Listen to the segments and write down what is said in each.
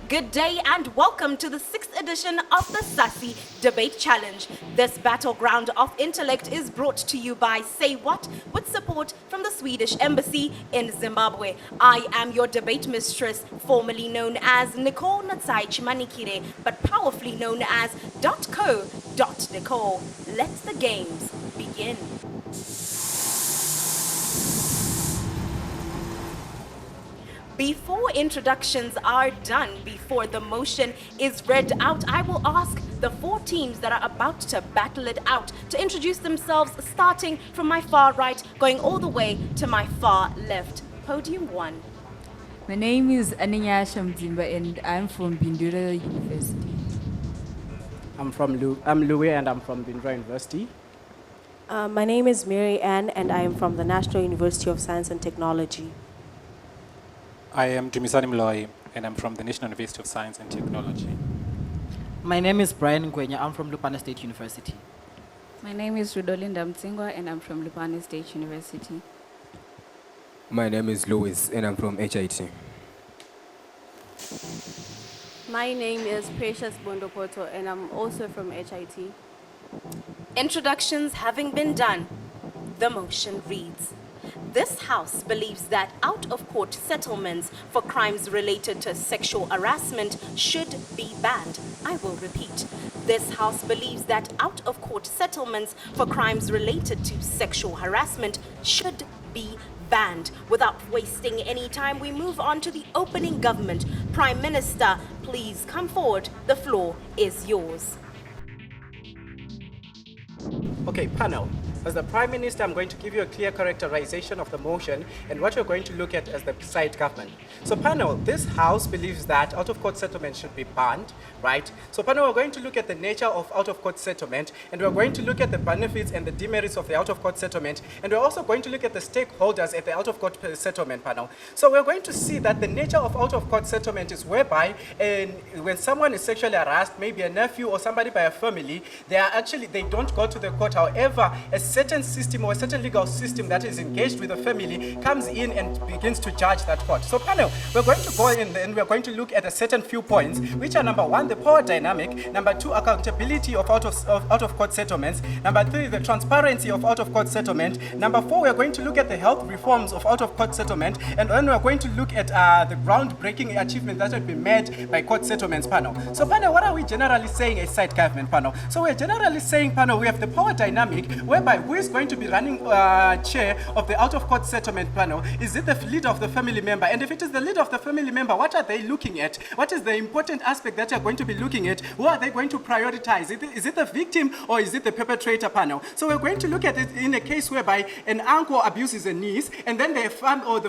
Good day and welcome to the 6th edition of the SASI Debate Challenge. This battleground of intellect is brought to you by SAYWHAT with support from the Swedish Embassy in Zimbabwe. I am your debate mistress, formerly known as Nicole Natsai Chimanikire, but powerfully known as .co.Nicole. Let the games begin. Before introductions are done, before the motion is read out, I will ask the four teams that are about to battle it out to introduce themselves, starting from my far right, going all the way to my far left. Podium 1. My name is Aninya Shamzimba and I'm from Bindura University. I'm Louis and I'm from Bindura University. My name is Mary Ann and I am from the National University of Science and Technology. I am Dumisani Mloy, and I'm from the National University of Science and Technology. My name is Brian Ngwenya. I'm from Lupane State University. My name is Rudolinda Mtsingwa, and I'm from Lupane State University. My name is Louis, and I'm from HIT. My name is Precious Bondopoto, and I'm also from HIT. Introductions having been done, the motion reads: This House believes that out-of-court settlements for crimes related to sexual harassment should be banned. I will repeat. This House believes that out-of-court settlements for crimes related to sexual harassment should be banned. Without wasting any time, we move on to the opening government. Prime Minister, please come forward. The floor is yours. Okay, panel. As the Prime Minister, I'm going to give you a clear characterization of the motion and what you're going to look at as the side government. So panel, this House believes that out-of-court settlement should be banned, right? So panel, we're going to look at the nature of out-of-court settlement, and we're going to look at the benefits and the demerits of the out-of-court settlement, and we're also going to look at the stakeholders at the out-of-court settlement panel. So we're going to see that the nature of out-of-court settlement is whereby when someone is sexually harassed, maybe a nephew or somebody by a family, they don't go to the court. However, a certain system or a certain legal system that is engaged with the family comes in and begins to judge that court. So panel, we're going to go in and we're going to look at a certain few points, which are number 1, the power dynamic, number 2, accountability of out-of-court settlements, number 3, the transparency of out-of-court settlement, number 4, we're going to look at the health reforms of out-of-court settlement, and then we're going to look at the groundbreaking achievement that have been made by court settlements panel. So panel, what are we generally saying as side government panel? So we're generally saying panel, we have the power dynamic, whereby who is going to be running chair of the out-of-court settlement panel? Is it the leader of the family member? And if it is the leader of the family member, what are they looking at? What is the important aspect that you're going to be looking at? Who are they going to prioritize? Is it the victim or is it the perpetrator panel? So we're going to look at it in a case whereby an uncle abuses a niece, and then the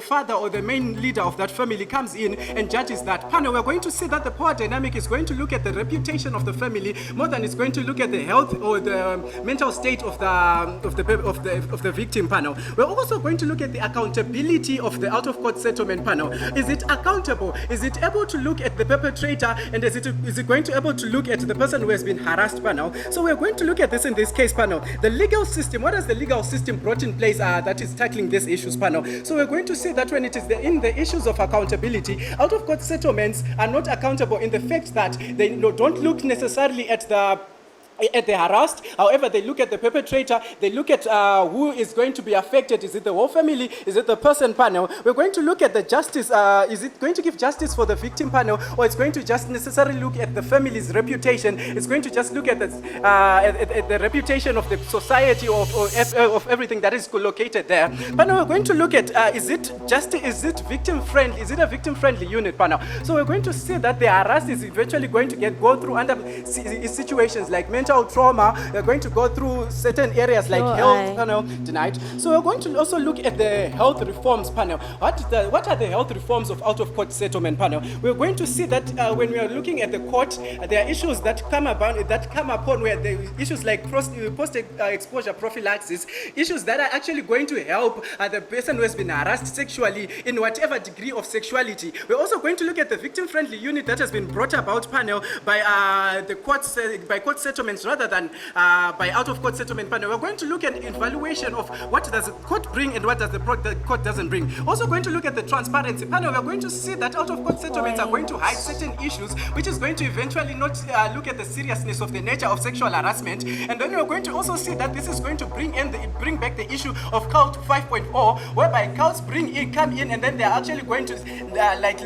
father or the main leader of that family comes in and judges that panel. We're going to see that the power dynamic is going to look at the reputation of the family more than it's going to look at the health or the mental state of the victim panel. We're also going to look at the accountability of the out-of-court settlement panel. Is it accountable? Is it able to look at the perpetrator, and is it going to able to look at the person who has been harassed panel? So we're going to look at this in this case panel. The legal system, what has the legal system brought in place that is tackling these issues panel? So we're going to see that when it is in the issues of accountability, out-of-court settlements are not accountable in the fact that they don't look necessarily at the harassed. However, they look at the perpetrator, they look at who is going to be affected. Is it the whole family? Is it the person panel? We're going to look at the justice. Is it going to give justice for the victim panel, or it's going to just necessarily look at the family's reputation? It's going to just look at the reputation of the society of everything that is located there. Panel, we're going to look at is it victim friendly? Is it a victim friendly unit panel? So we're going to see that the harassed is eventually going to go through under situations like mental trauma. They're going to go through certain areas like health panel denied. So we're going to also look at the health reforms panel. What are the health reforms of out-of-court settlement panel? We're going to see that when we are looking at the court, there are issues that come upon where the issues like post-exposure prophylaxis, issues that are actually going to help the person who has been harassed sexually in whatever degree of sexuality. We're also going to look at the victim-friendly unit that has been brought about panel by the court settlement settlements rather than by out-of-court settlement panel. We're going to look at evaluation of what does the court bring and what does the court doesn't bring. Also going to look at the transparency panel. We're going to see that out-of-court settlements are going to hide certain issues, which is going to eventually not look at the seriousness of the nature of sexual harassment. And then we're going to also see that this is going to bring back the issue of CULT 5.0, whereby CULTs come in and then they're actually going to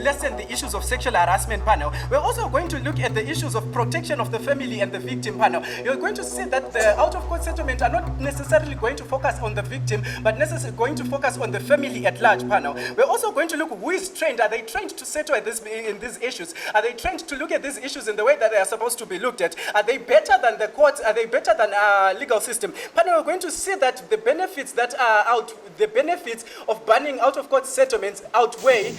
lessen the issues of sexual harassment panel. We're also going to look at the issues of protection of the family and the victim panel. You're going to see that the out-of-court settlement are not necessarily going to focus on the victim, but necessarily going to focus on the family at large panel. We're also going to look who is trained. Are they trained to settle in these issues? Are they trained to look at these issues in the way that they are supposed to be looked at? Are they better than the courts? Are they better than our legal system? Panel, we're going to see that the benefits of banning out-of-court settlements outweigh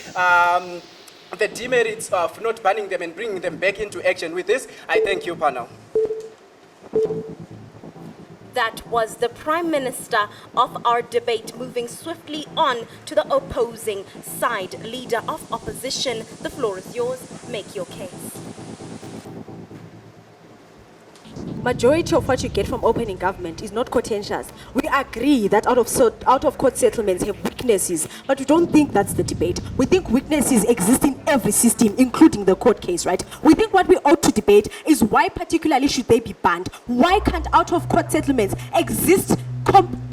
the demerits of not banning them and bringing them back into action. With this, I thank you, panel. That was the Prime Minister of our debate, moving swiftly on to the opposing side. Leader of opposition, the floor is yours. Make your case. Majority of what you get from opening government is not contentious. We agree that out-of-court settlements have weaknesses, but we don't think that's the debate. We think weaknesses exist in every system, including the court case, right? We think what we ought to debate is why particularly should they be banned? Why can't out-of-court settlements exist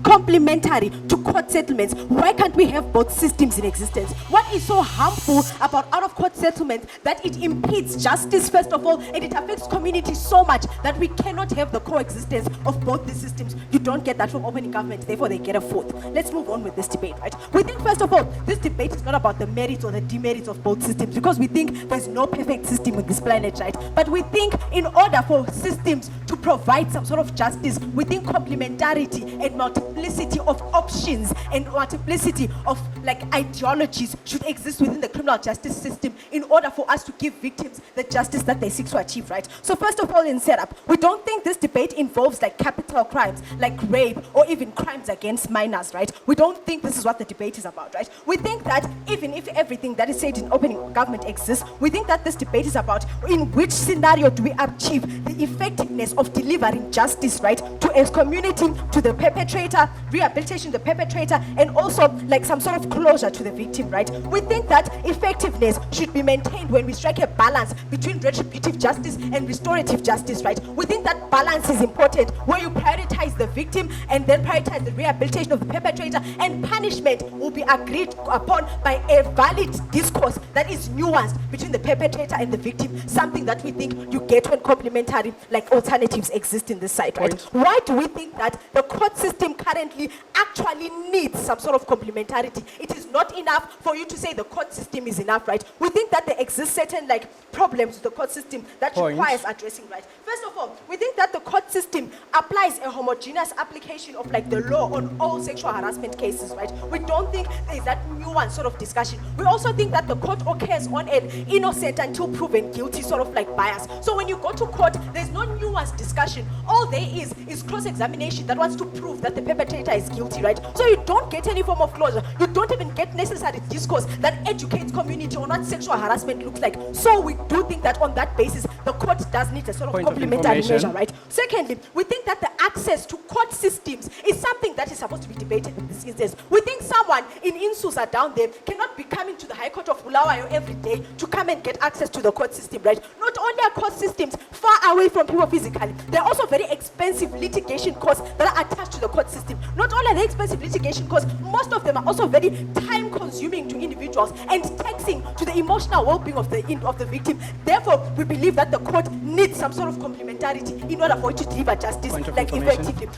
complementary to court settlements? Why can't we have both systems in existence? What is so harmful about out-of-court settlements that it impedes justice, first of all, and it affects communities so much that we cannot have the coexistence of both these systems? You don't get that from opening government, therefore they get a fourth. Let's move on with this debate, right? We think, first of all, this debate is not about the merits or the demerits of both systems, because we think there's no perfect system on this planet, right? But we think in order for systems to provide some sort of justice, we think complementarity and multiplicity of options and multiplicity of ideologies should exist within the criminal justice system in order for us to give victims the justice that they seek to achieve, right? So first of all, in setup, we don't think this debate involves capital crimes like rape or even crimes against minors, right? We don't think this is what the debate is about, right? We think that even if everything that is said in opening government exists, we think that this debate is about in which scenario do we achieve the effectiveness of delivering justice, right, to a community, to the perpetrator, rehabilitation to the perpetrator, and also some sort of closure to the victim, right? We think that effectiveness should be maintained when we strike a balance between retributive justice and restorative justice, right? We think that balance is important, where you prioritize the victim and then prioritize the rehabilitation of the perpetrator, and punishment will be agreed upon by a valid discourse that is nuanced between the perpetrator and the victim, something that we think you get when complementary alternatives exist in this side, right? Why do we think that the court system currently actually needs some sort of complementarity? It is not enough for you to say the court system is enough, right? We think that there exist certain problems with the court system that requires addressing, right? First of all, we think that the court system applies a homogeneous application of the law on all sexual harassment cases, right? We don't think there is that nuanced sort of discussion. We also think that the court occurs on an innocent until proven guilty sort of bias. So when you go to court, there's no nuanced discussion. All there is cross-examination that wants to prove that the perpetrator is guilty, right? So you don't get any form of closure. You don't even get necessary discourse that educates community on what sexual harassment looks like. So we do think that on that basis, the court does need a sort of complementary measure, right? Secondly, we think that the access to court systems is something that is supposed to be debated in this instance. We think someone in Insusa down there cannot be coming to the High Court of Bulawayo every day to come and get access to the court system, right? Not only are court systems far away from people physically, there are also very expensive litigation costs that are attached to the court system. Not only are they expensive litigation costs, most of them are also very time-consuming to individuals and taxing to the emotional well-being of the victim. Therefore, we believe that the court needs some sort of complementarity in order for it to deliver justice effectively.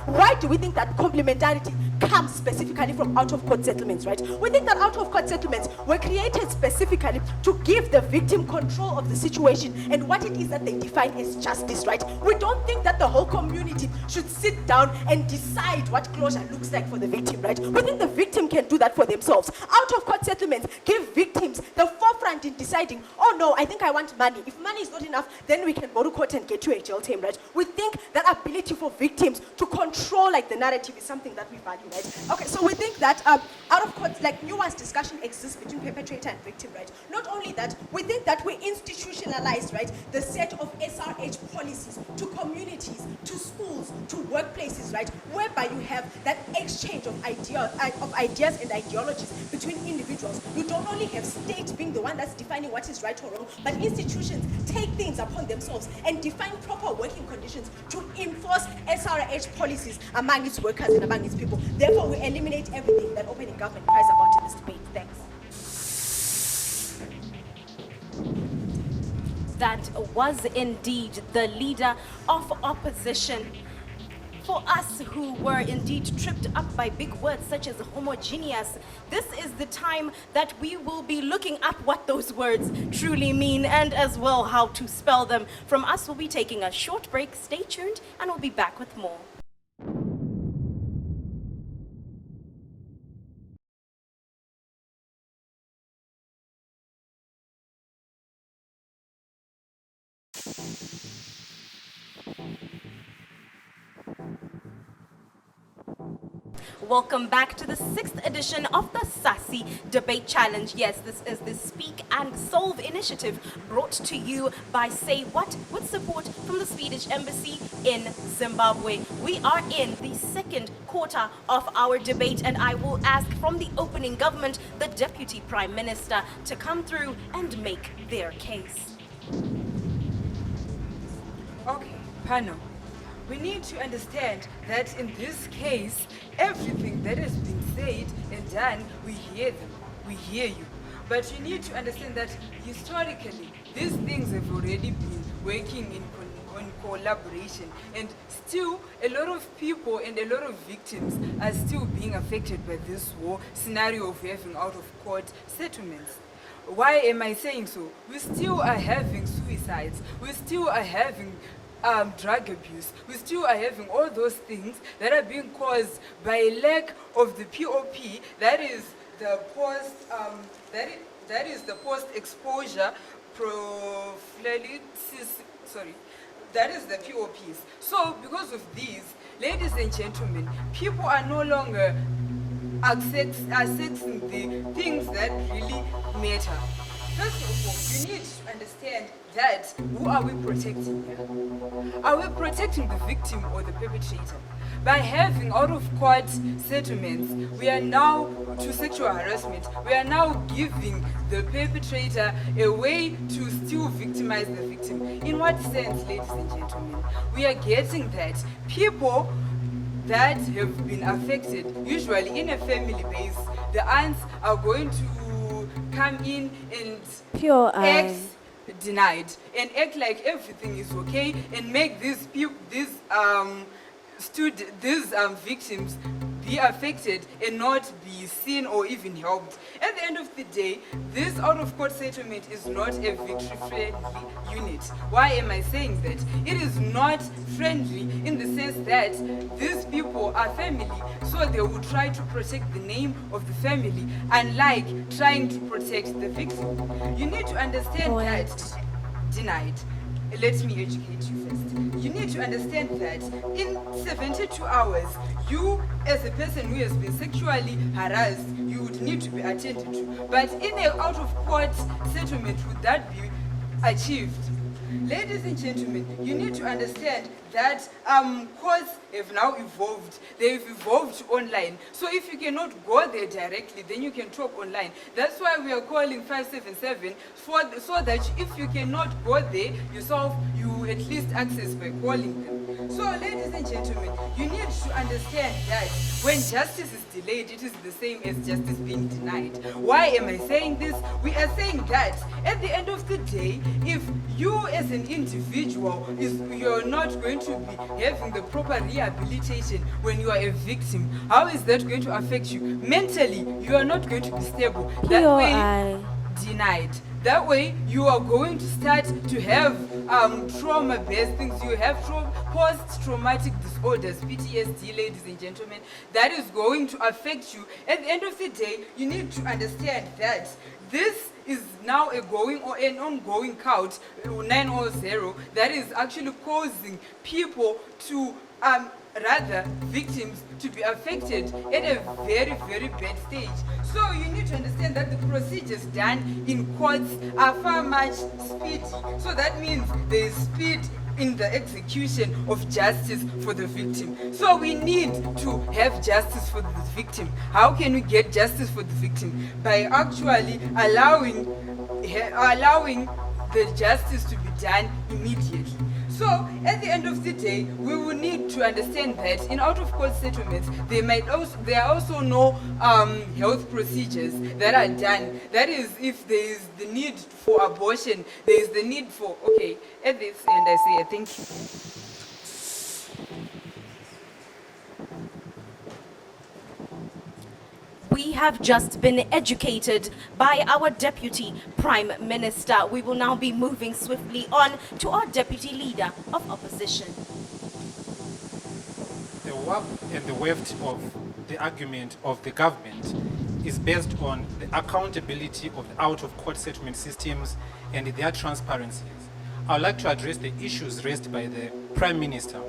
Why do we think that complementarity comes specifically from out-of-court settlements, right? We think that out-of-court settlements were created specifically to give the victim control of the situation and what it is that they define as justice, right? We don't think that the whole community should sit down and decide what closure looks like for the victim, right? We think the victim can do that for themselves. Out-of-court settlements give victims the forefront in deciding, oh no, I think I want money. If money is not enough, then we can go to court and get you a jail term, right? We think that ability for victims to control the narrative is something that we value, right? Okay, so we think that out of court, like nuanced discussion exists between perpetrator and victim, right? Not only that, we think that we institutionalize, right, the set of SRH policies to communities, to schools, to workplaces, right, whereby you have that exchange of ideas and ideologies between individuals. You don't only have state being the one that's defining what is right or wrong, but institutions take things upon themselves and define proper working conditions to enforce SRH policies among its workers and among its people. Therefore, we eliminate everything that opening government cries about in this debate. Thanks. That was indeed the leader of opposition. For us who were indeed tripped up by big words such as homogeneous, this is the time that we will be looking up what those words truly mean and as well how to spell them. From us, we'll be taking a short break. Stay tuned and we'll be back with more. Welcome back to the 6th edition of the SASI Debate Challenge. Yes, this is the Speak and Solve initiative brought to you by SAYWHAT with support from the Swedish Embassy in Zimbabwe. We are in the second quarter of our debate and I will ask from the opening government, the Deputy Prime Minister, to come through and make their case. Okay, panel. We need to understand that in this case, everything that has been said and done, we hear them, we hear you. But you need to understand that historically, these things have already been working in collaboration, and still a lot of people and a lot of victims are still being affected by this war scenario of having out of court settlements. Why am I saying so? We still are having suicides, we still are having drug abuse, we still are having all those things that are being caused by lack of the POP, that is the post-exposure prophylaxis, that is the POPs. So because of these, ladies and gentlemen, people are no longer accessing the things that really matter. First of all, you need to understand that who are we protecting here? Are we protecting the victim or the perpetrator? By having out-of-court settlements, we are now, to sexual harassment, we are now giving the perpetrator a way to still victimize the victim. In what sense, ladies and gentlemen? We are getting that people that have been affected, usually in a family base, the aunts are going to come in and act denied and act like everything is okay and make these people, these victims be affected and not be seen or even helped. At the end of the day, this out-of-court settlement is not a victory-friendly unit. Why am I saying that? It is not friendly in the sense that these people are family, so they will try to protect the name of the family, unlike trying to protect the victim. You need to understand that denied. Let me educate you first. You need to understand that in 72 hours, you as a person who has been sexually harassed, you would need to be attended to. But in an out-of-court settlement, would that be achieved? Ladies and gentlemen, you need to understand that courts have now evolved. They've evolved online. So if you cannot go there directly, then you can talk online. That's why we are calling 577 so that if you cannot go there yourself, you at least access by calling them. So ladies and gentlemen, you need to understand that when justice is delayed, it is the same as justice being denied. Why am I saying this? We are saying that at the end of the day, if you as an individual, you're not going to be having the proper rehabilitation when you are a victim, how is that going to affect you? Mentally, you are not going to be stable. That way, denied. That way, you are going to start to have trauma-based things. You have post-traumatic disorders, PTSD, ladies and gentlemen. That is going to affect you. At the end of the day, you need to understand that this is now an ongoing count, 900, that is actually causing people to rather victims to be affected at a very, very bad stage. So you need to understand that the procedures done in courts are far much speedy. So that means there is speed in the execution of justice for the victim. So we need to have justice for the victim. How can we get justice for the victim? By actually allowing the justice to be done immediately. So at the end of the day, we will need to understand that in out-of-court settlements, there are also no health procedures that are done. That is, if there is the need for abortion, there is the need for, okay, at this end I say thank you. We have just been educated by our Deputy Prime Minister. We will now be moving swiftly on to our Deputy Leader of Opposition. The work and the weft of the argument of the government is based on the accountability of the out-of-court settlement systems and their transparencies. I would like to address the issues raised by the Prime Minister.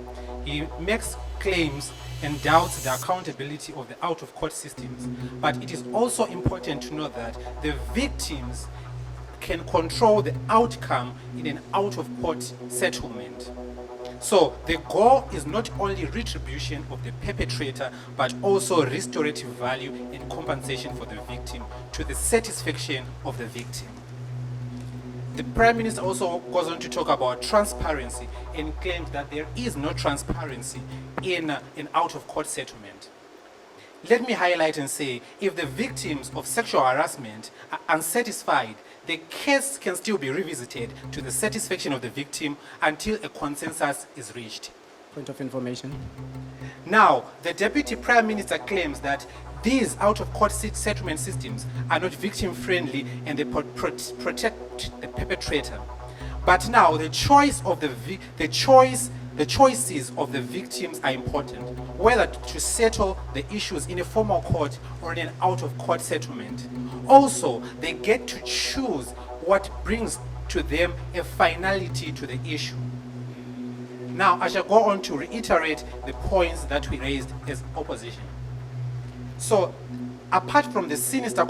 He makes claims and doubts the accountability of the out-of-court systems, but it is also important to know that the victims can control the outcome in an out-of-court settlement. So the goal is not only retribution of the perpetrator, but also restorative value and compensation for the victim to the satisfaction of the victim. The Prime Minister also goes on to talk about transparency and claims that there is no transparency in an out-of-court settlement. Let me highlight and say, if the victims of sexual harassment are unsatisfied, the case can still be revisited to the satisfaction of the victim until a consensus is reached. Point of information. Now, the Deputy Prime Minister claims that these out-of-court settlement systems are not victim-friendly and they protect the perpetrator. But now, the choices of the victims are important, whether to settle the issues in a formal court or in an out-of-court settlement. Also, they get to choose what brings to them a finality to the issue. Now, I shall go on to reiterate the points that we raised as opposition. So, apart from the sinister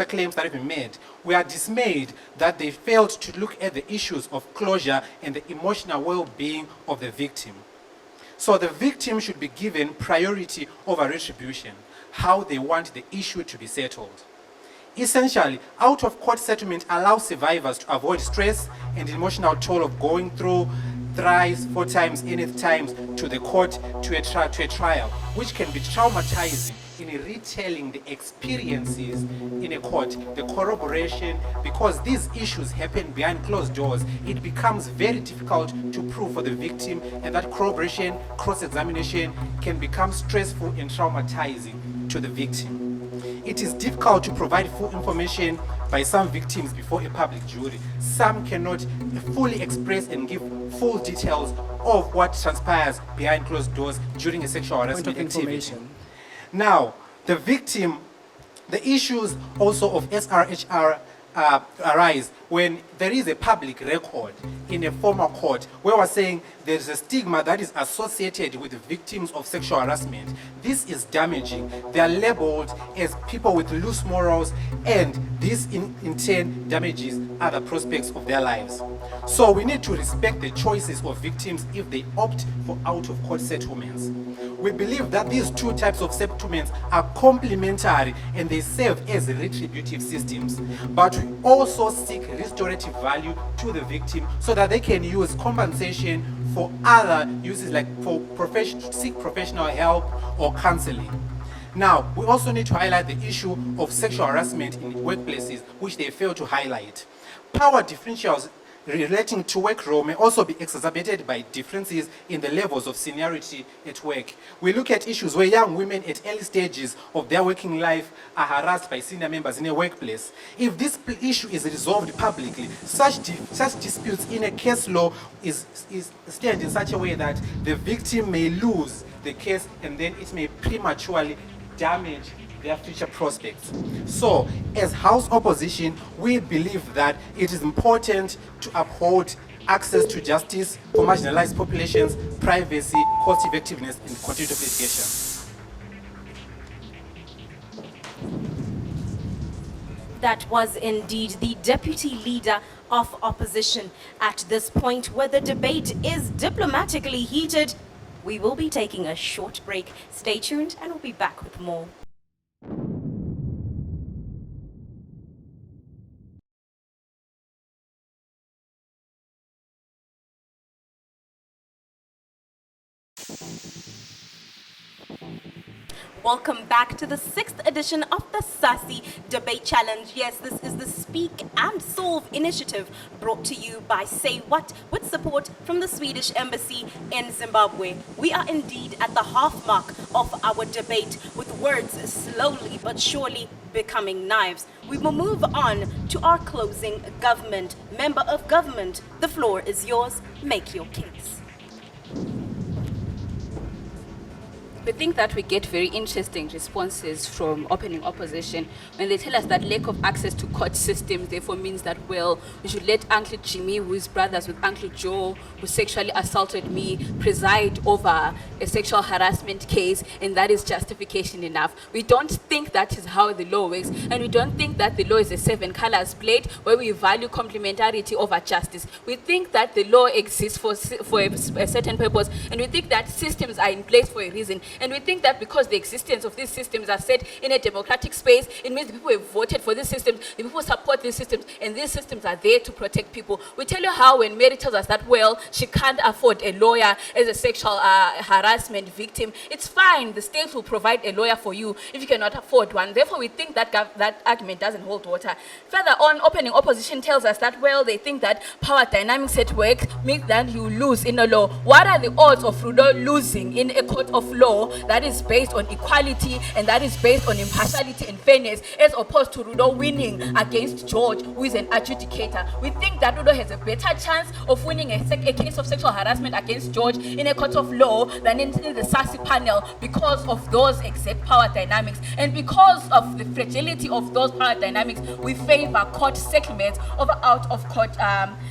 claims that have been made, we are dismayed that they failed to look at the issues of closure and the emotional well-being of the victim. So the victim should be given priority over retribution, how they want the issue to be settled. Essentially, out-of-court settlement allows survivors to avoid stress and emotional toll of going through thrice, 4 times, any times to the court to a trial, which can be traumatizing in retelling the experiences in a court, the corroboration, because these issues happen behind closed doors, it becomes very difficult to prove for the victim, and that corroboration, cross-examination can become stressful and traumatizing to the victim. It is difficult to provide full information by some victims before a public jury. Some cannot fully express and give full details of what transpires behind closed doors during a sexual harassment activity. Now, the victim, the issues also of SRHR arise when there is a public record in a formal court where we're saying there's a stigma that is associated with victims of sexual harassment. This is damaging. They are labeled as people with loose morals, and this in turn damages other prospects of their lives. So we need to respect the choices of victims if they opt for out-of-court settlements. We believe that these two types of settlements are complementary and they serve as retributive systems. But we also seek restorative value to the victim so that they can use compensation for other uses, like for seek professional help or counseling. Now, we also need to highlight the issue of sexual harassment in workplaces, which they fail to highlight. Power differentials relating to work role may also be exacerbated by differences in the levels of seniority at work. We look at issues where young women at early stages of their working life are harassed by senior members in a workplace. If this issue is resolved publicly, such disputes in a case law stand in such a way that the victim may lose the case and then it may prematurely damage their future prospects. So, as House opposition, we believe that it is important to uphold access to justice for marginalized populations, privacy, cost effectiveness, and continuity of litigation. That was indeed the deputy leader of opposition. At this point, where the debate is diplomatically heated, we will be taking a short break. Stay tuned and we'll be back with more. Welcome back to the 6th edition of the SASI Debate Challenge. Yes, this is the Speak and Solve initiative brought to you by SAYWHAT with support from the Swedish Embassy in Zimbabwe. We are indeed at the half mark of our debate, with words slowly but surely becoming knives. We will move on to our closing government. Member of government, the floor is yours. Make your case. We think that we get very interesting responses from opening opposition when they tell us that lack of access to court systems therefore means that, well, we should let Uncle Jimmy, who is brothers with Uncle Joe, who sexually assaulted me, preside over a sexual harassment case, and that is justification enough. We don't think that is how the law works, and we don't think that the law is a 7 colors plate where we value complementarity over justice. We think that the law exists for a certain purpose, and we think that systems are in place for a reason. And we think that because the existence of these systems are set in a democratic space, it means the people have voted for these systems, the people support these systems, and these systems are there to protect people. We tell you how when Mary tells us that, well, she can't afford a lawyer as a sexual harassment victim, it's fine. The state will provide a lawyer for you if you cannot afford one. Therefore, we think that that argument doesn't hold water. Further on, opening opposition tells us that, well, they think that power dynamics at work means that you lose in a law. What are the odds of Rudo losing in a court of law that is based on equality and that is based on impartiality and fairness, as opposed to Rudo winning against George, who is an adjudicator? We think that Rudo has a better chance of winning a case of sexual harassment against George in a court of law than in the SASI panel, because of those exact power dynamics. And because of the fragility of those power dynamics, we favor court settlements over out-of-court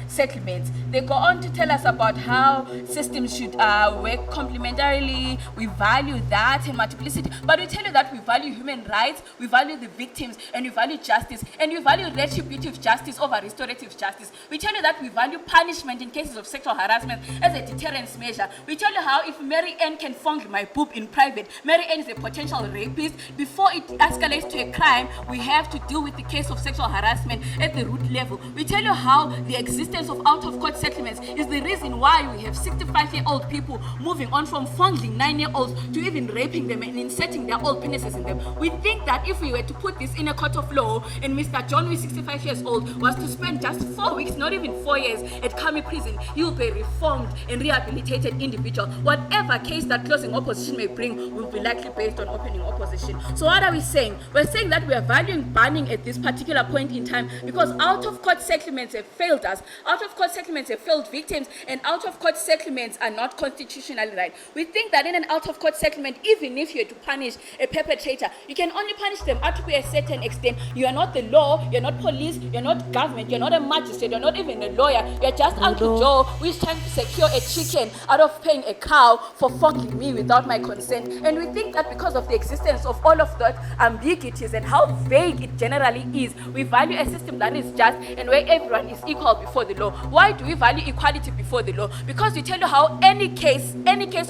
settlements. They go on to tell us about how systems should work complementarily. We value that and multiplicity, but we tell you that we value human rights, we value the victims, and we value justice, and we value retributive justice over restorative justice. We tell you that we value punishment in cases of sexual harassment as a deterrence measure. We tell you how if Mary Ann can fondle my boob in private, Mary Ann is a potential rapist. Before it escalates to a crime, we have to deal with the case of sexual harassment at the root level. We tell you how the existence of out-of-court settlements is the reason why we have 65-year-old people moving on from fondling 9-year-olds to even raping them and inserting their old penises in them. We think that if we were to put this in a court of law and Mr. John, who is 65 years old, was to spend just 4 weeks, not even 4 years, at Kami prison, he will be a reformed and rehabilitated individual. Whatever case that closing opposition may bring will be likely based on opening opposition. So what are we saying? We're saying that we are valuing banning at this particular point in time because out-of-court settlements have failed us. Out-of-court settlements have failed victims, and out-of-court settlements are not constitutionally right. We think that in an out-of-court settlement, even if you were to punish a perpetrator, you can only punish them up to a certain extent. You are not the law, you're not police, you're not government, you're not a magistrate, you're not even a lawyer, you're just Uncle Joe who is trying to secure a chicken out of paying a cow for fucking me without my consent. And we think that because of the existence of all of that ambiguities and how vague it generally is, we value a system that is just and where everyone is equal before the law. Why do we value equality before the law? Because we tell you how any case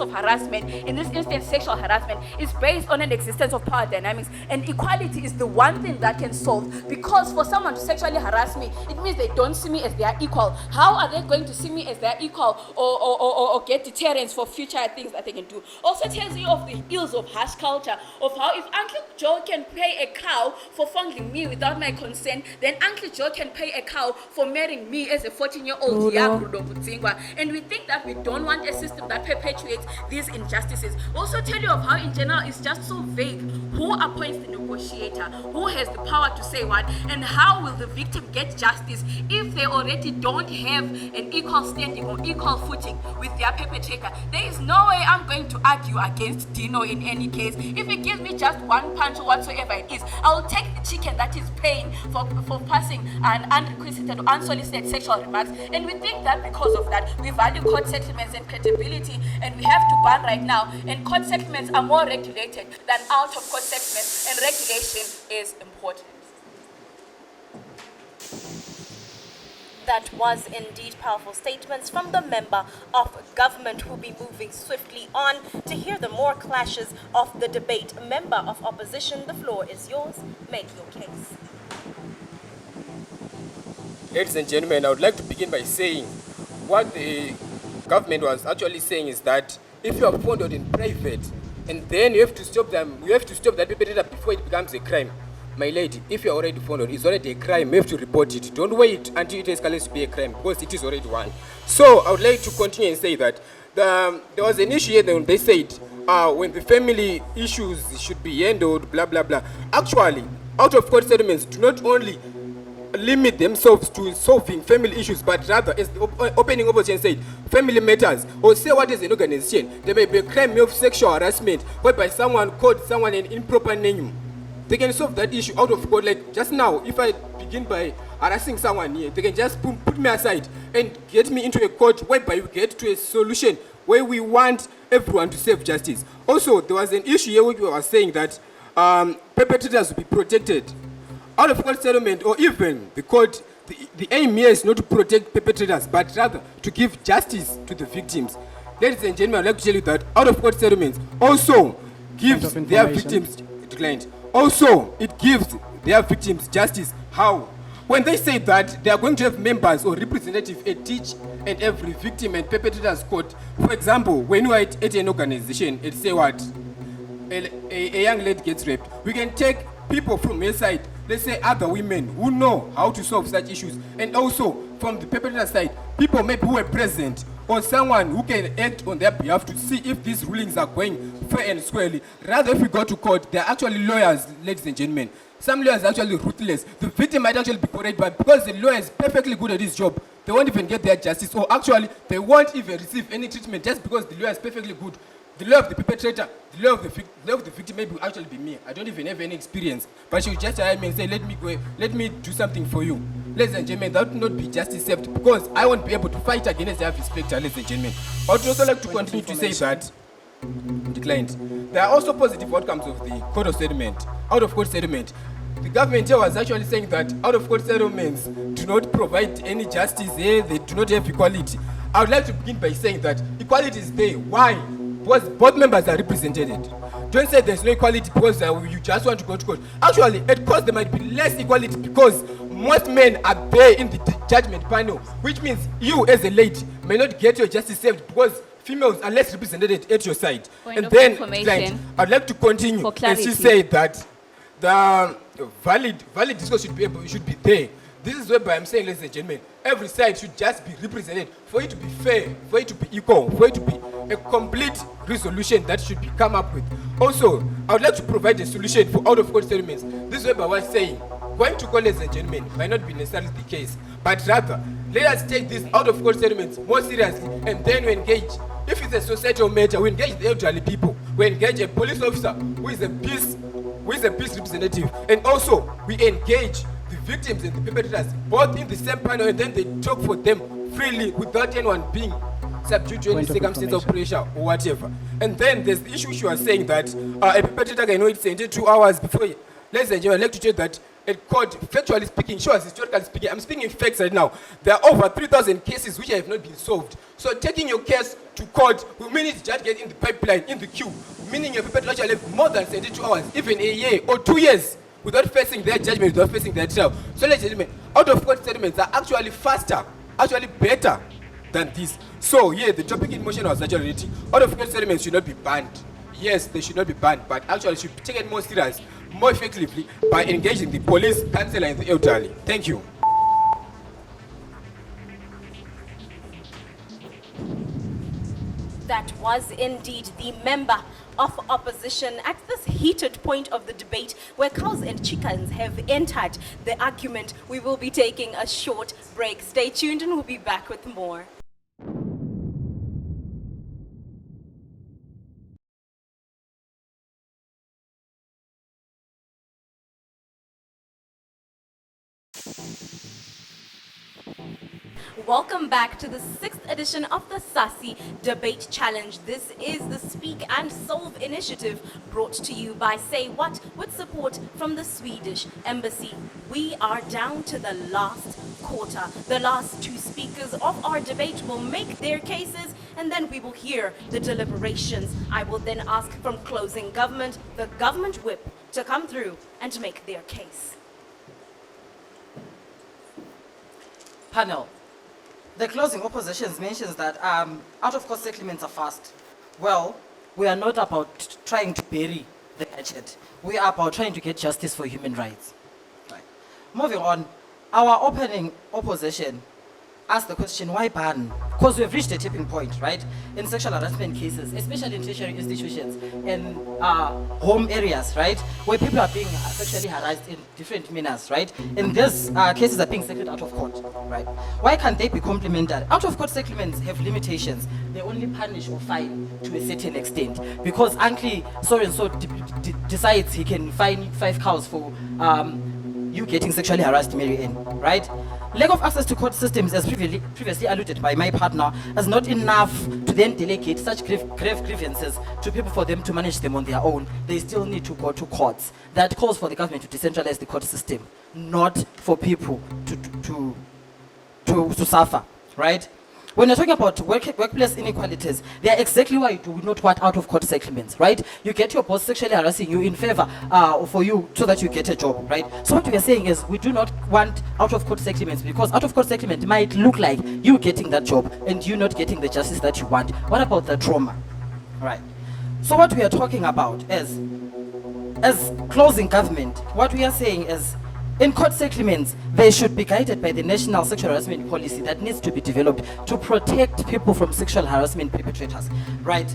of harassment, in this instance sexual harassment, is based on an existence of power dynamics, and equality is the one thing that can solve. Because for someone to sexually harass me, it means they don't see me as their equal. How are they going to see me as their equal or get deterrence for future things that they can do? Also tells you of the ills of harsh culture, of how if Uncle Joe can pay a cow for fondling me without my consent, then Uncle Joe can pay a cow for marrying me as a 14-year-old young Rudo Budzingwa. And we think that we don't want a system that perpetuates these injustices. We also tell you of how in general it's just so vague. Who appoints the negotiator? Who has the power to say what? And how will the victim get justice if they already don't have an equal standing or equal footing with their perpetrator? There is no way I'm going to argue against Dino in any case. If he gives me just one punch or whatsoever it is, I'll take the chicken that is paying for passing an unrequested or unsolicited sexual remarks. And we think that because of that, we value court settlements and credibility, and we have to ban right now. And court settlements are more regulated than out of court settlements, and regulation is important. That was indeed powerful statements from the member of government who will be moving swiftly on to hear the more clashes of the debate. Member of opposition, the floor is yours. Make your case. Ladies and gentlemen, I would like to begin by saying what the government was actually saying is that if you are found out in private and then you have to stop them, you have to stop that perpetrator before it becomes a crime. My lady, if you are already found out, it's already a crime, you have to report it. Don't wait until it escalates to be a crime because it is already one. So I would like to continue and say that there was an issue here that they said when the family issues should be handled, blah, blah, blah. Actually, out of court settlements do not only limit themselves to solving family issues, but rather, as the opening opposition said, family matters, or say what is an organization. There may be a crime of sexual harassment whereby someone called someone an improper name. They can solve that issue out of court. Like just now, if I begin by harassing someone here, they can just put me aside and get me into a court whereby we get to a solution where we want everyone to serve justice. Also, there was an issue here where we were saying that perpetrators will be protected. Out of court settlement, or even the court, the aim here is not to protect perpetrators, but rather to give justice to the victims. Ladies and gentlemen, I'd like to tell you that out of court settlements also gives their victims declined. Also, it gives their victims justice. How? When they say that they are going to have members or representatives at each and every victim and perpetrator's court. For example, when you are at an organization, it's say what? A young lady gets raped. We can take people from your side, let's say other women who know how to solve such issues, and also from the perpetrator side, people maybe who are present or someone who can act on their behalf to see if these rulings are going fair and squarely. Rather, if we go to court, they're actually lawyers, ladies and gentlemen. Some lawyers are actually ruthless. The victim might actually be correct, but because the lawyer is perfectly good at his job, they won't even get their justice, or actually, they won't even receive any treatment just because the lawyer is perfectly good. The law of the perpetrator, the law of the victim maybe will actually be me. I don't even have any experience. But she will just hire me and say, let me go, let me do something for you. Ladies and gentlemen, that would not be justice served because I won't be able to fight against the inspector, ladies and gentlemen. I would also like to continue to say that, declined. There are also positive outcomes of the court of settlement, out of court settlement. The government here was actually saying that out of court settlements do not provide any justice here, they do not have equality. I would like to begin by saying that equality is there. Why? Because both members are represented. Don't say there's no equality because you just want to go to court. Actually, at court there might be less equality because most men are there in the judgment panel, which means you as a lady may not get your justice served because females are less represented at your side. Point of information. I'd like to continue For and clarity. she said that the valid discourse should be there. This is whereby I'm saying, ladies and gentlemen, every side should just be represented for it to be fair, for it to be equal, for it to be a complete resolution that should be come up with. Also, I would like to provide a solution for out-of-court settlements. This is whereby I was saying, going to court, ladies and gentlemen, might not be necessarily the case, but rather, let us take these out-of-court settlements more seriously, and then we engage. If it's a societal matter, we engage the elderly people. We engage a police officer who is a peace representative, and also we engage the victims and the perpetrators both in the same panel, and then they talk for them freely without anyone being subject to any circumstance of pressure or whatever. And then there's the issue she was saying that a perpetrator can wait 72 hours before. Ladies and gentlemen, I'd like to tell you that at court, factually speaking, she was historically speaking, I'm speaking in facts right now. There are over 3,000 cases which have not been solved. So taking your case to court will mean it just get in the pipeline, in the queue, meaning your perpetrator actually have more than 72 hours, even a year or 2 years, without facing their judgment, without facing their trial. So ladies and gentlemen, out-of-court settlements are actually faster, actually better than this. So yeah, the topic in motion was actually reading. Out-of-court settlements should not be banned. Yes, they should not be banned, but actually should be taken more serious, more effectively by engaging the police, council, and the elderly. Thank you. That was indeed the member of opposition at this heated point of the debate where cows and chickens have entered the argument. We will be taking a short break. Stay tuned and we'll be back with more. Welcome back to the 6th edition of the SASI Debate Challenge. This is the Speak and Solve initiative brought to you by Say What with support from the Swedish Embassy. We are down to the last quarter. The last two speakers of our debate will make their cases and then we will hear the deliberations. I will then ask from closing government, the government whip, to come through and make their case. Panel. The closing oppositions mentions that out-of-court settlements are fast. Well, we are not about trying to bury the hatchet. We are about trying to get justice for human rights. Right. Moving on, our opening opposition asked the question, why ban? Because we've reached a tipping point, right? In sexual harassment cases, especially in tertiary institutions and home areas, right? Where people are being sexually harassed in different manners, right? And these cases are being settled out of court, right? Why can't they be complemented? Out of court settlements have limitations. They only punish or fine to a certain extent. Because Uncle so-and-so decides he can fine 5 cows for you getting sexually harassed, Mary Ann, right? Lack of access to court systems, as previously alluded by my partner, is not enough to then delegate such grave grievances to people for them to manage them on their own. They still need to go to courts. That calls for the government to decentralize the court system, not for people to suffer, right? When you're talking about workplace inequalities, they are exactly why you do not want out-of-court settlements, right? You get your boss sexually harassing you in favor for you so that you get a job, right? So what we are saying is we do not want out-of-court settlements because out-of-court settlement might look like you getting that job and you not getting the justice that you want. What about the trauma, right? So what we are talking about is, as closing government, what we are saying is, in court settlements, they should be guided by the national sexual harassment policy that needs to be developed to protect people from sexual harassment perpetrators, right?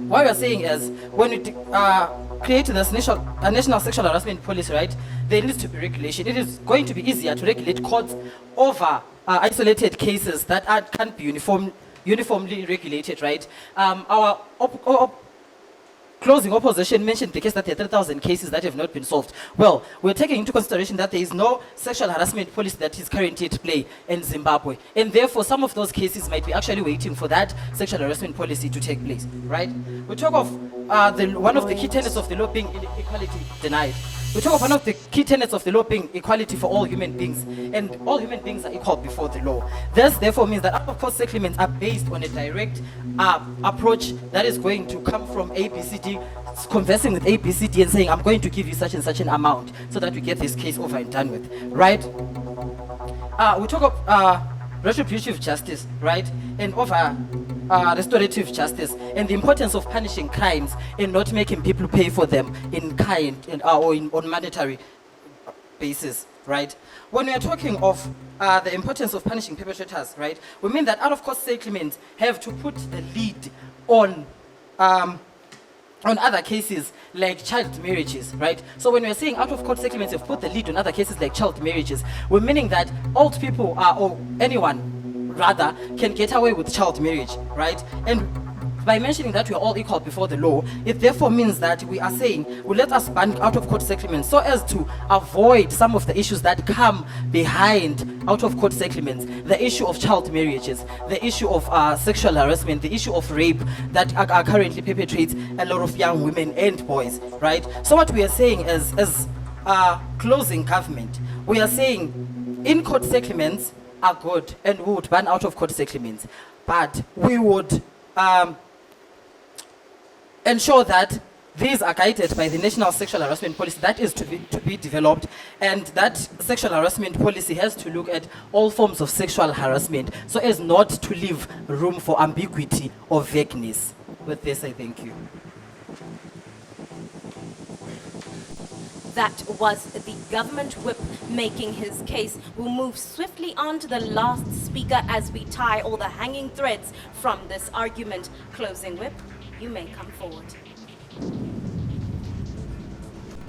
What we are saying is, when we create this national sexual harassment policy, right, there needs to be regulation. It is going to be easier to regulate courts over isolated cases that can't be uniformly regulated, right? Our closing opposition mentioned the case that there are 3,000 cases that have not been solved. Well, we're taking into consideration that there is no sexual harassment policy that is currently at play in Zimbabwe. And therefore, some of those cases might be actually waiting for that sexual harassment policy to take place, right? We talk of one of the key tenets of the law being equality denied. We talk of one of the key tenets of the law being equality for all human beings. And all human beings are equal before the law. This therefore means that out-of-court settlements are based on a direct approach that is going to come from ABCD, conversing with ABCD and saying, I'm going to give you such and such an amount so that we get this case over and done with, right? We talk of retributive justice, right? And over restorative justice and the importance of punishing crimes and not making people pay for them in kind or on monetary basis, right? When we are talking of the importance of punishing perpetrators, right, we mean that out-of-court settlements have to put the lead on other cases like child marriages, right? So when we're saying out-of-court settlements have put the lead on other cases like child marriages, we're meaning that old people or anyone rather can get away with child marriage, right? And by mentioning that we are all equal before the law, it therefore means that we are saying, well, let us ban out-of-court settlements so as to avoid some of the issues that come behind out-of-court settlements, the issue of child marriages, the issue of sexual harassment, the issue of rape that are currently perpetrates a lot of young women and boys, right? So what we are saying is, as closing government, we are saying in-court settlements are good and we would ban out-of-court settlements, but we would ensure that these are guided by the national sexual harassment policy that is to be developed, and that sexual harassment policy has to look at all forms of sexual harassment so as not to leave room for ambiguity or vagueness. With this, I thank you. That was the government whip making his case. We'll move swiftly on to the last speaker as we tie all the hanging threads from this argument. Closing whip, you may come forward.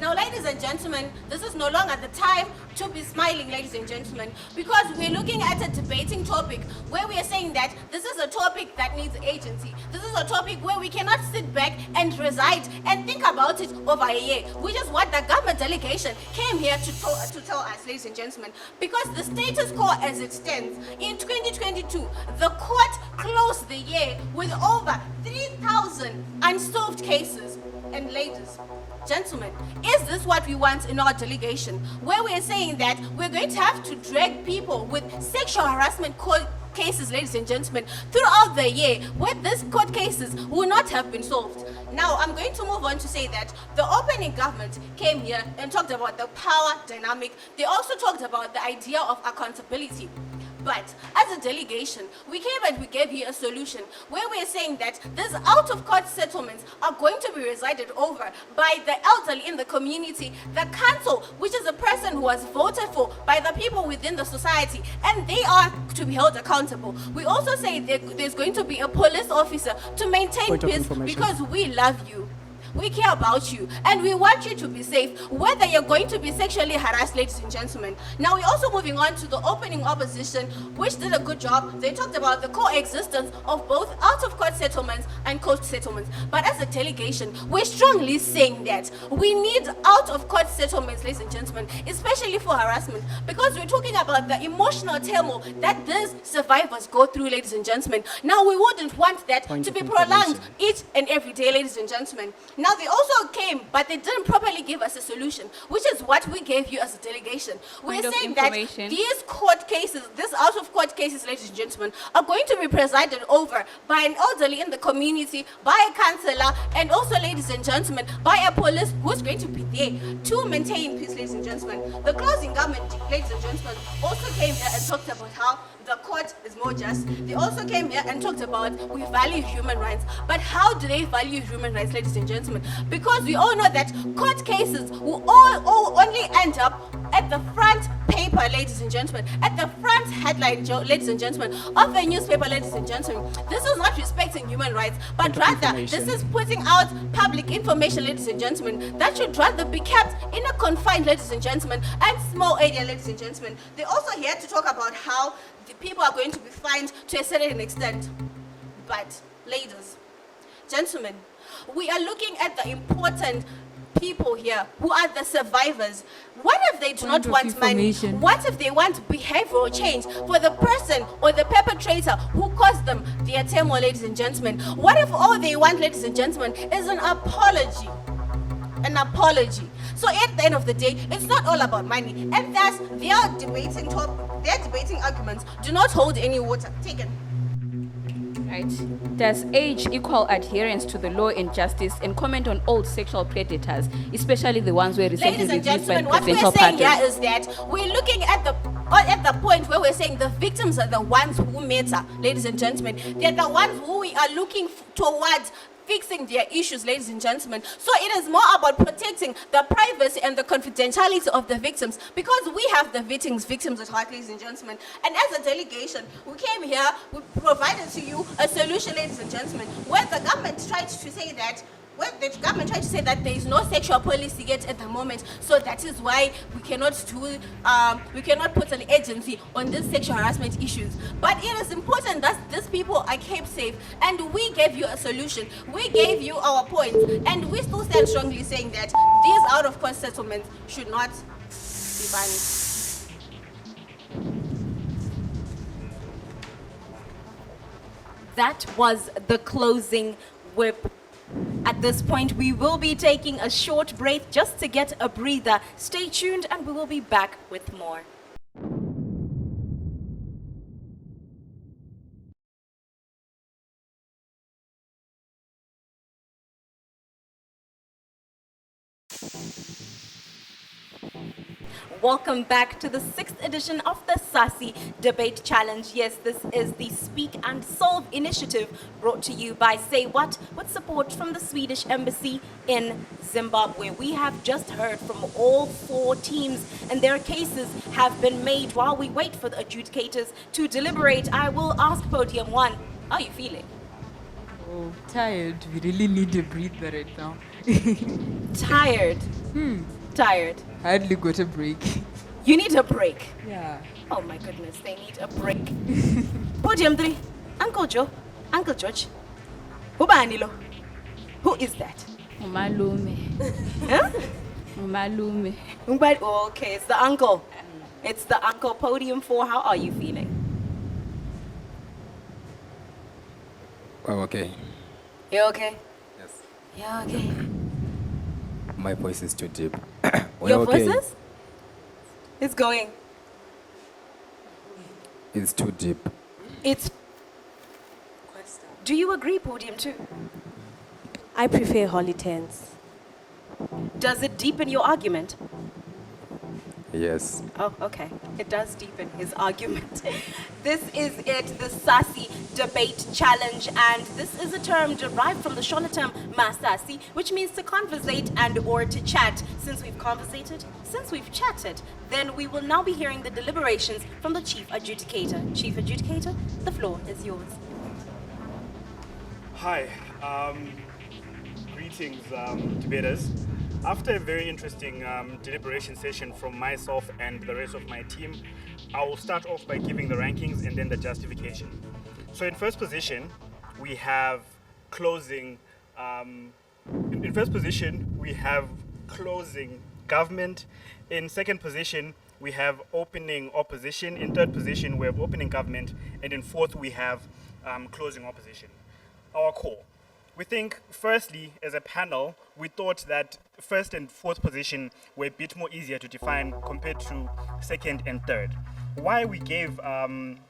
Now, ladies and gentlemen, this is no longer the time to be smiling, ladies and gentlemen, because we're looking at a debating topic where we are saying that this is a topic that needs agency. This is a topic where we cannot sit back and reside and think about it over a year, which is what the government delegation came here to tell us, ladies and gentlemen. Because the status quo as it stands, in 2022, the court closed the year with over 3,000 unsolved cases. And ladies, gentlemen, is this what we want in our delegation? Where we are saying that we're going to have to drag people with sexual harassment cases, ladies and gentlemen, throughout the year, where these court cases will not have been solved. Now, I'm going to move on to say that the opening government came here and talked about the power dynamic. They also talked about the idea of accountability. But as a delegation, we came and we gave you a solution where we're saying that these out-of-court settlements are going to be resided over by the elderly in the community, the council, which is a person who was voted for by the people within the society, and they are to be held accountable. We also say that there's going to be a police officer to maintain Point of peace information. because we love you. We care about you and we want you to be safe, whether you're going to be sexually harassed, ladies and gentlemen. Now we're also moving on to the opening opposition, which did a good job. They talked about the coexistence of both out-of-court settlements and court settlements. But as a delegation, we're strongly saying that we need out-of-court settlements, ladies and gentlemen, especially for harassment, because we're talking about the emotional turmoil that these survivors go through, ladies and gentlemen. Now we wouldn't want that Point to of be prolonged information. each and every day, ladies and gentlemen. Now they also came, but they didn't properly give us a solution, which is what we gave you as a delegation. We're Point of saying that information. these court cases, these out-of-court cases, ladies and gentlemen, are going to be presided over by an elderly in the community, by a councillor, and also, ladies and gentlemen, by a police who's going to be there to maintain peace, ladies and gentlemen. The closing government, ladies and gentlemen, also came here and talked about how the court is more just. They also came here and talked about we value human rights. But how do they value human rights, ladies and gentlemen? Because we all know that court cases will all only end up at the front paper, ladies and gentlemen, at the front headline, ladies and gentlemen, of a newspaper, ladies and gentlemen. This is not respecting human rights, but rather this is putting out public information, ladies and gentlemen, that should rather be kept in a confined, ladies and gentlemen, and small area, ladies and gentlemen. They also here to talk about how the people are going to be fined to a certain extent. But, ladies, gentlemen, we are looking at the important people here who are the survivors. What if they do not want money? What if they want behavioral change for the person or the perpetrator who caused them their turmoil, ladies and gentlemen? What if all they want, ladies and gentlemen, is an apology? An apology. So at the end of the day, it's not all about money, and thus their debating arguments do not hold any water. Taken. Right. Does age equal adherence to the law and justice, and comment on old sexual predators, especially the ones who are recently Ladies and released by gentlemen, what we're presidential saying pardon? here is that we're looking at the point where we're saying the victims are the ones who matter, ladies and gentlemen. They're the ones who we are looking towards fixing their issues, ladies and gentlemen. So it is more about protecting the privacy and the confidentiality of the victims, because we have the victims at heart, ladies and gentlemen. And as a delegation, we came here, we provided to you a solution, ladies and gentlemen, where the government tried to say that there is no sexual policy yet at the moment, so that is why we cannot put an agency on these sexual harassment issues. But it is important that these people are kept safe, and we gave you a solution. We gave you our points, and we still stand strongly saying that these out-of-court settlements should not be banned. That was the closing whip. At this point, we will be taking a short break just to get a breather. Stay tuned and we will be back with more. Welcome back to the 6th edition of the SASI Debate Challenge. Yes, this is the Speak and Solve initiative brought to you by Say What with support from the Swedish Embassy in Zimbabwe. We have just heard from all 4 teams and their cases have been made. While we wait for the adjudicators to deliberate, I will ask Podium 1, how are you feeling? Oh, tired. We really need a breather right now. Tired. Tired. Hardly got a break. You need a break. Yeah. Oh my goodness, they need a break. Podium 3, Uncle Joe, Uncle George. Hubanilo. Who is that? Umalume. Huh? Umalume. Oh, okay, it's the uncle. It's the uncle. Podium 4, how are you feeling? Oh, okay. You okay? Yes. You okay? My voice is too deep. Your voices? It's going. It's too deep. It's. Do you agree, Podium 2? I prefer holy tense. Does it deepen your argument? Yes. Oh, okay. It does deepen his argument. This is it, the SASI Debate Challenge, and this is a term derived from the Shona term masasi, which means to conversate and or to chat. Since we've conversated, since we've chatted, then we will now be hearing the deliberations from the Chief Adjudicator. Chief Adjudicator, the floor is yours. Hi, greetings, debaters. After a very interesting deliberation session from myself and the rest of my team, I will start off by giving the rankings and then the justification. So in first position, we have closing. In first position, we have closing government. In second position, we have opening opposition. In third position, we have opening government, and in fourth, we have closing opposition. Our call. We think, firstly, as a panel, we thought that first and fourth position were a bit more easier to define compared to second and third. Why we gave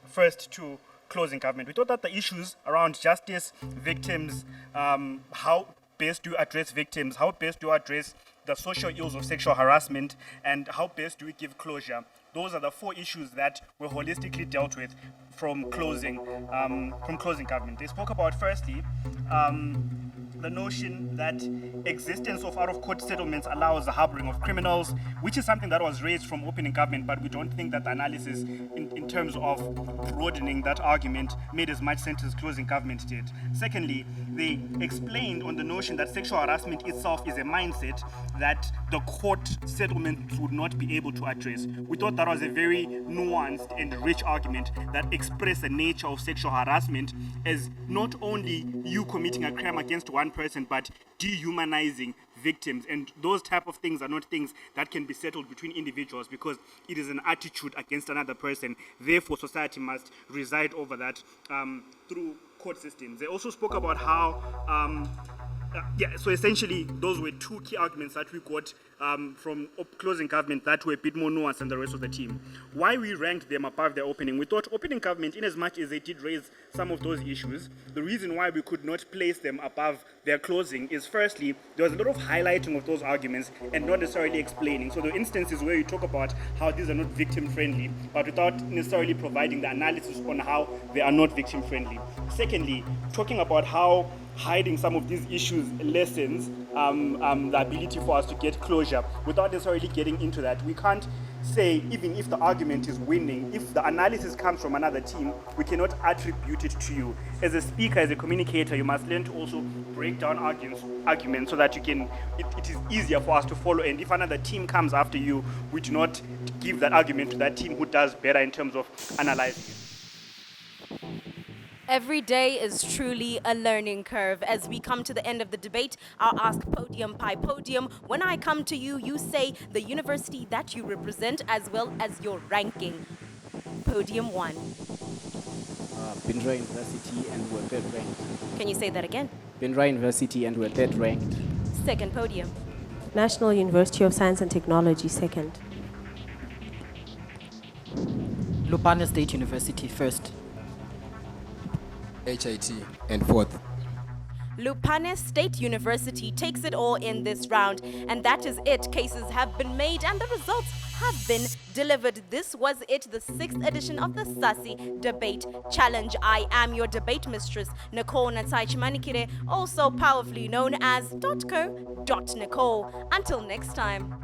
first to closing government? We thought that the issues around justice, victims, how best do you address victims, how best do you address the social ills of sexual harassment, and how best do we give closure? Those are the 4 issues that were holistically dealt with from closing government. They spoke about, firstly, the notion that existence of out-of-court settlements allows the harboring of criminals, which is something that was raised from opening government, but we don't think that the analysis in terms of broadening that argument made as much sense as closing government did. Secondly, they explained on the notion that sexual harassment itself is a mindset that the court settlements would not be able to address. We thought that was a very nuanced and rich argument that expressed the nature of sexual harassment as not only you committing a crime against one person, but dehumanizing victims. And those type of things are not things that can be settled between individuals because it is an attitude against another person. Therefore, society must reside over that through court systems. They also spoke about how so essentially those were 2 key arguments that we got from closing government that were a bit more nuanced than the rest of the team. Why we ranked them above their opening? We thought opening government, in as much as they did raise some of those issues, the reason why we could not place them above their closing is, firstly, there was a lot of highlighting of those arguments and not necessarily explaining. So the instances where you talk about how these are not victim friendly, but without necessarily providing the analysis on how they are not victim friendly. Secondly, talking about how hiding some of these issues lessens the ability for us to get closure without necessarily getting into that. We can't say, even if the argument is winning, if the analysis comes from another team, we cannot attribute it to you. As a speaker, as a communicator, you must learn to also break down arguments so that it is easier for us to follow. And if another team comes after you, we do not give that argument to that team who does better in terms of analyzing. Every day is truly a learning curve. As we come to the end of the debate, I'll ask Podium by Podium. When I come to you, you say the university that you represent as well as your ranking. Podium 1. Bindura University, and we're 3rd ranked. Can you say that again? Bindura University, and we're 3rd ranked. Second podium. National University of Science and Technology, 2nd. Lupane State University, 1st. HIT and 4th. Lupane State University takes it all in this round. And that is it. Cases have been made and the results have been delivered. This was it, the 6th edition of the SASI Debate Challenge. I am your debate mistress, Nicole Natsai Chimanikire, also powerfully known as .co.Nicole. Until next time.